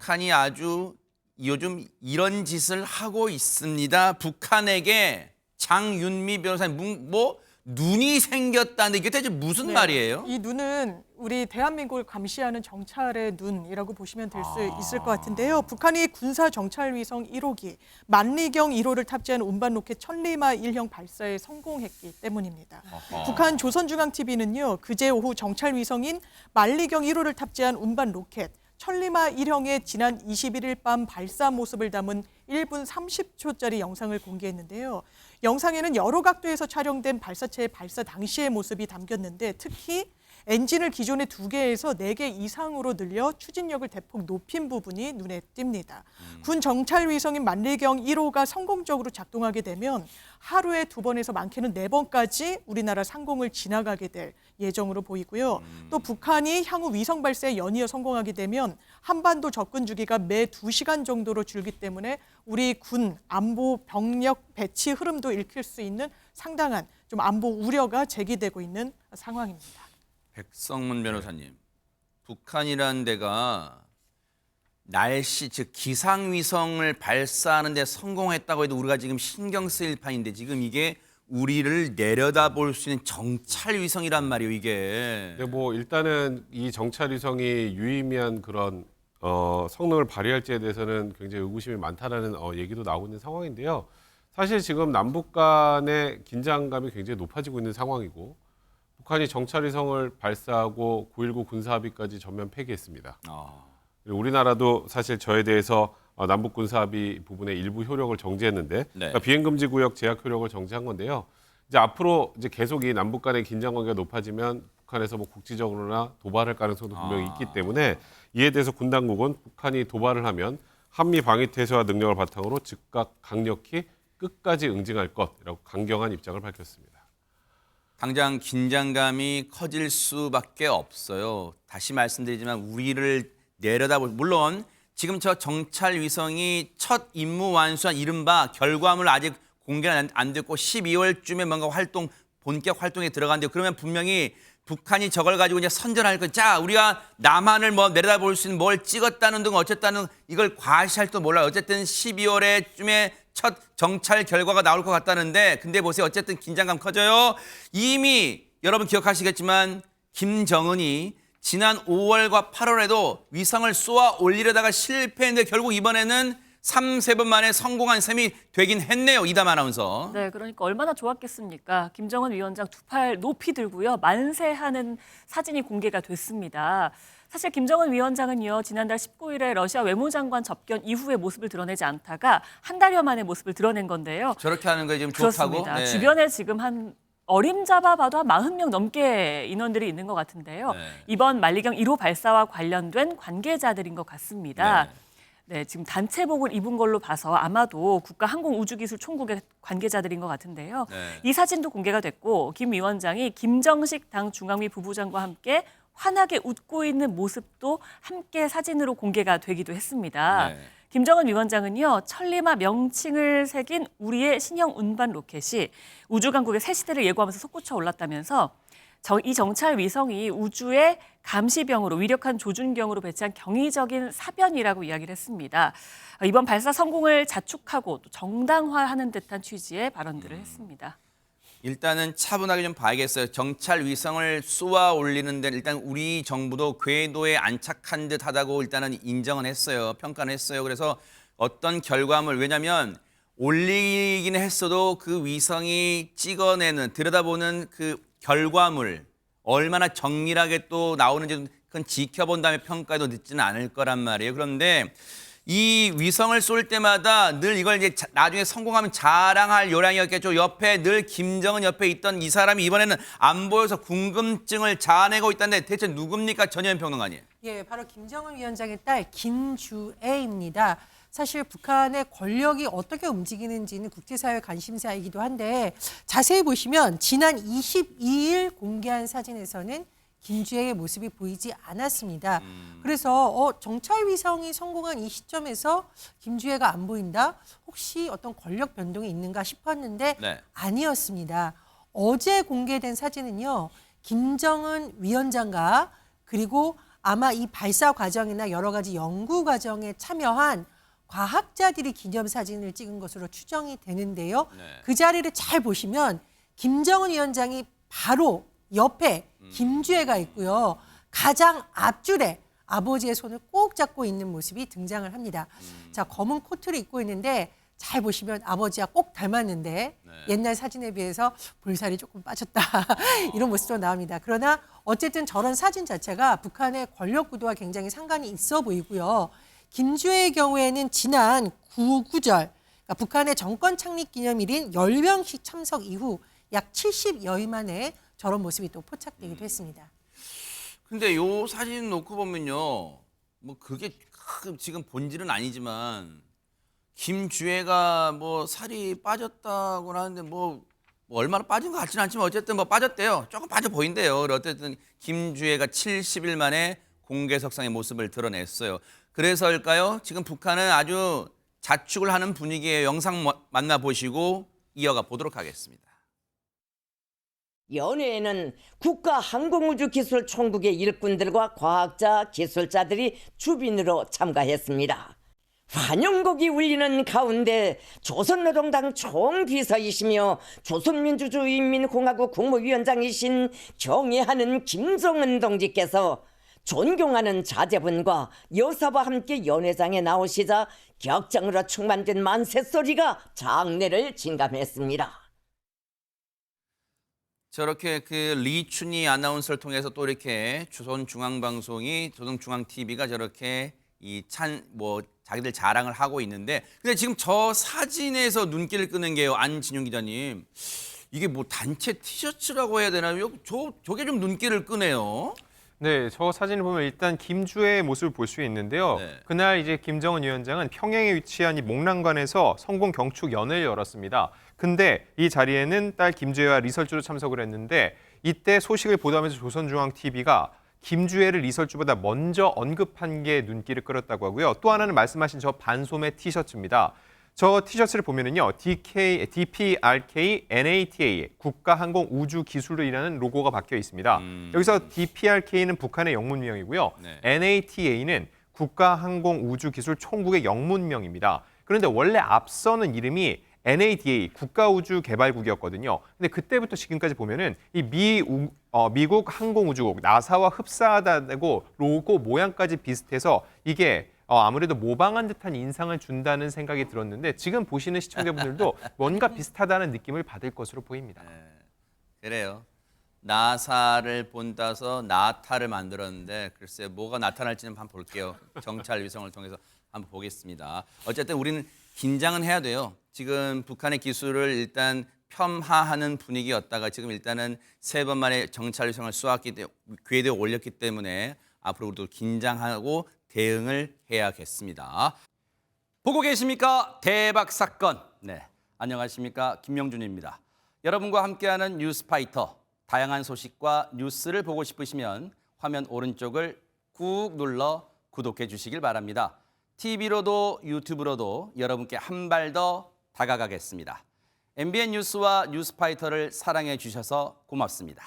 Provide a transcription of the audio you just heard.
북한이 아주 요즘 이런 짓을 하고 있습니다. 북한에게 장윤미 변호사님 뭐 눈이 생겼다는데 이게 대체 무슨 말이에요? 이 눈은 우리 대한민국을 감시하는 정찰의 눈이라고 보시면 될 수 있을 것 같은데요. 북한이 군사 정찰 위성 1호기 만리경 1호를 탑재한 운반 로켓 천리마 1형 발사에 성공했기 때문입니다. 북한 조선중앙TV는요. 그제 오후 정찰 위성인 만리경 1호를 탑재한 운반 로켓 천리마 1형의 지난 21일 밤 발사 모습을 담은 1분 30초짜리 영상을 공개했는데요. 영상에는 여러 각도에서 촬영된 발사체의 발사 당시의 모습이 담겼는데 특히 엔진을 기존의 2개에서 4개 이상으로 늘려 추진력을 대폭 높인 부분이 눈에 띕니다. 군 정찰 위성인 만리경 1호가 성공적으로 작동하게 되면 하루에 2번에서 많게는 4번까지 우리나라 상공을 지나가게 될 예정으로 보이고요. 또 북한이 향후 위성 발사에 연이어 성공하게 되면 한반도 접근 주기가 매 2시간 정도로 줄기 때문에 우리 군 안보 병력 배치 흐름도 읽힐 수 있는 상당한 좀 안보 우려가 제기되고 있는 상황입니다. 백성문 변호사님, 북한이라는 데가 날씨, 즉 기상위성을 발사하는 데 성공했다고 해도 우리가 지금 신경 쓰일 판인데 지금 이게 우리를 내려다볼 수 있는 정찰위성이란 말이에요, 이게. 네, 뭐 일단은 이 정찰위성이 유의미한 그런 성능을 발휘할지에 대해서는 굉장히 의구심이 많다라는 얘기도 나오고 있는 상황인데요. 사실 지금 남북 간의 긴장감이 굉장히 높아지고 있는 상황이고 북한이 정찰위성을 발사하고 9.19 군사합의까지 전면 폐기했습니다. 그리고 우리나라도 사실 저에 대해서 남북 군사합의 부분의 일부 효력을 정지했는데 그러니까 비행금지 구역 제약 효력을 정지한 건데요. 이제 앞으로 이제 계속 이 남북 간의 긴장 관계가 높아지면 북한에서 뭐 국지적으로나 도발할 가능성도 분명히 있기 때문에 이에 대해서 군 당국은 북한이 도발을 하면 한미 방위 태세와 능력을 바탕으로 즉각 강력히 끝까지 응징할 것이라고 강경한 입장을 밝혔습니다. 당장 긴장감이 커질 수밖에 없어요. 다시 말씀드리지만 우리를 내려다볼, 물론 지금 저 정찰 위성이 첫 임무 완수한 이른바 결과물 아직 공개가 안 됐고 12월쯤에 뭔가 본격 활동에 들어간대요. 그러면 분명히 북한이 저걸 가지고 이제 선전할 거. 자, 우리가 남한을 뭐 내려다볼 수 있는 뭘 찍었다는 등 어쨌다는 이걸 과시할 또 몰라요. 어쨌든 12월에쯤에 첫 정찰 결과가 나올 것 같다는데 근데 보세요. 어쨌든 긴장감 커져요. 이미 여러분 기억하시겠지만 김정은이 지난 5월과 8월에도 위성을 쏘아 올리려다가 실패했는데 결국 이번에는 3-4번 만에 성공한 셈이 되긴 했네요. 이담 아나운서. 네, 그러니까 얼마나 좋았겠습니까? 김정은 위원장 2팔 높이 들고요. 만세하는 사진이 공개가 됐습니다. 사실 김정은 위원장은요. 지난달 19일에 러시아 외무장관 접견 이후의 모습을 드러내지 않다가 한 달여 만에 모습을 드러낸 건데요. 저렇게 하는 거에 지금 좋다고? 그렇습니다. 네. 주변에 지금 한 어림잡아 봐도 한 40명 넘게 인원들이 있는 것 같은데요. 이번 만리경 1호 발사와 관련된 관계자들인 것 같습니다. 네, 지금 단체복을 입은 걸로 봐서 아마도 국가항공우주기술총국의 관계자들인 것 같은데요. 이 사진도 공개가 됐고 김 위원장이 김정식 당 중앙위 부부장과 함께 환하게 웃고 있는 모습도 함께 사진으로 공개가 되기도 했습니다. 김정은 위원장은요. 천리마 명칭을 새긴 우리의 신형 운반 로켓이 우주강국의 새 시대를 예고하면서 솟구쳐 올랐다면서 이 정찰 위성이 우주의 감시병으로 위력한 조준경으로 배치한 경이적인 사변이라고 이야기를 했습니다. 이번 발사 성공을 자축하고 또 정당화하는 듯한 취지의 발언들을 했습니다. 일단은 차분하게 좀 봐야겠어요. 정찰 위성을 쏘아 올리는 데 일단 우리 정부도 궤도에 안착한 듯 하다고 일단은 인정은 했어요. 평가는 했어요. 그래서 어떤 결과물, 왜냐하면 올리기는 했어도 그 위성이 찍어내는, 들여다보는 그 결과물 얼마나 정밀하게 또 나오는지 그건 지켜본 다음에 평가도 늦지는 않을 거란 말이에요. 그런데 이 위성을 쏠 때마다 늘 이걸 이제 나중에 성공하면 자랑할 요량이었겠죠. 옆에 늘 김정은 옆에 있던 이 사람이 이번에는 안 보여서 궁금증을 자아내고 있다는데 대체 누굽니까? 전혜연 평론가님. 예, 바로 김정은 위원장의 딸 김주애입니다. 사실 북한의 권력이 어떻게 움직이는지는 국제사회 관심사이기도 한데 자세히 보시면 지난 22일 공개한 사진에서는 김주애의 모습이 보이지 않았습니다. 그래서 정찰 위성이 성공한 이 시점에서 김주애가 안 보인다? 혹시 어떤 권력 변동이 있는가 싶었는데 아니었습니다. 어제 공개된 사진은요. 김정은 위원장과 그리고 아마 이 발사 과정이나 여러 가지 연구 과정에 참여한 과학자들이 기념사진을 찍은 것으로 추정이 되는데요. 네. 그 자리를 잘 보시면 김정은 위원장이 바로 옆에 김주애가 있고요. 가장 앞줄에 아버지의 손을 꼭 잡고 있는 모습이 등장을 합니다. 자, 검은 코트를 입고 있는데 잘 보시면 아버지와 꼭 닮았는데 옛날 사진에 비해서 볼살이 조금 빠졌다 이런 모습도 나옵니다. 그러나 어쨌든 저런 사진 자체가 북한의 권력 구도와 굉장히 상관이 있어 보이고요. 김주애의 경우에는 지난 9.9절 그러니까 북한의 정권 창립 기념일인 열병식 참석 이후 약 70여일 만에 저런 모습이 또 포착되기도 했습니다. 근데 요 사진 놓고 보면요. 뭐 그게 지금 본질은 아니지만 김주애가 뭐 살이 빠졌다고 하는데 뭐 얼마나 빠진 것 같지는 않지만 어쨌든 뭐 빠졌대요. 조금 빠져 보인대요. 어쨌든 김주애가 70일 만에 공개석상의 모습을 드러냈어요. 그래서일까요? 지금 북한은 아주 자축을 하는 분위기의 영상 만나보시고 이어가 보도록 하겠습니다. 연회에는 국가항공우주기술총국의 일꾼들과 과학자, 기술자들이 주빈으로 참가했습니다. 환영곡이 울리는 가운데 조선노동당 총비서이시며 조선민주주의인민공화국 국무위원장이신 경애하는 김정은 동지께서 존경하는 자제분과 여사와 함께 연회장에 나오시자 격정으로 충만된 만세소리가 장례를 진감했습니다. 저렇게 그 리춘희 아나운서를 통해서 또 이렇게 조선중앙방송이 조선중앙TV가 저렇게 자기들 자랑을 하고 있는데 근데 지금 저 사진에서 눈길을 끄는 게요. 안진용 기자님. 이게 뭐 단체 티셔츠라고 해야 되나요? 저게 좀 눈길을 끄네요. 네, 저 사진을 보면 일단 김주애의 모습을 볼 수 있는데요. 네. 그날 이제 김정은 위원장은 평양에 위치한 이 목란관에서 성공 경축 연회를 열었습니다. 근데 이 자리에는 딸 김주애와 리설주로 참석을 했는데 이때 소식을 보도하면서 조선중앙TV가 김주애를 리설주보다 먼저 언급한 게 눈길을 끌었다고 하고요. 또 하나는 말씀하신 저 반소매 티셔츠입니다. 저 티셔츠를 보면은요, DPRK NATA 국가항공우주기술로 일하는 로고가 박혀 있습니다. 여기서 DPRK는 북한의 영문명이고요, 네. NATA는 국가항공우주기술총국의 영문명입니다. 그런데 원래 앞서는 이름이 NADA 국가우주개발국이었거든요. 근데 그때부터 지금까지 보면은 이 미국 항공우주국 나사와 흡사하다고 로고 모양까지 비슷해서 이게 아무래도 모방한 듯한 인상을 준다는 생각이 들었는데 지금 보시는 시청자분들도 뭔가 비슷하다는 느낌을 받을 것으로 보입니다. 그래요. 나사를 본따서 나타를 만들었는데 글쎄 뭐가 나타날지는 한번 볼게요. 정찰 위성을 통해서 한번 보겠습니다. 어쨌든 우리는 긴장은 해야 돼요. 지금 북한의 기술을 일단 폄하하는 분위기였다가 지금 일단은 3번 만에 정찰 위성을 쏘았기 때문에 궤도에 올렸기 때문에 앞으로 우리도 긴장하고 대응을 해야겠습니다. 보고 계십니까? 대박 사건. 네, 안녕하십니까? 김명준입니다. 여러분과 함께하는 뉴스파이터. 다양한 소식과 뉴스를 보고 싶으시면 화면 오른쪽을 꾹 눌러 구독해 주시길 바랍니다. TV로도 유튜브로도 여러분께 한 발 더 다가가겠습니다. MBN 뉴스와 뉴스파이터를 사랑해 주셔서 고맙습니다.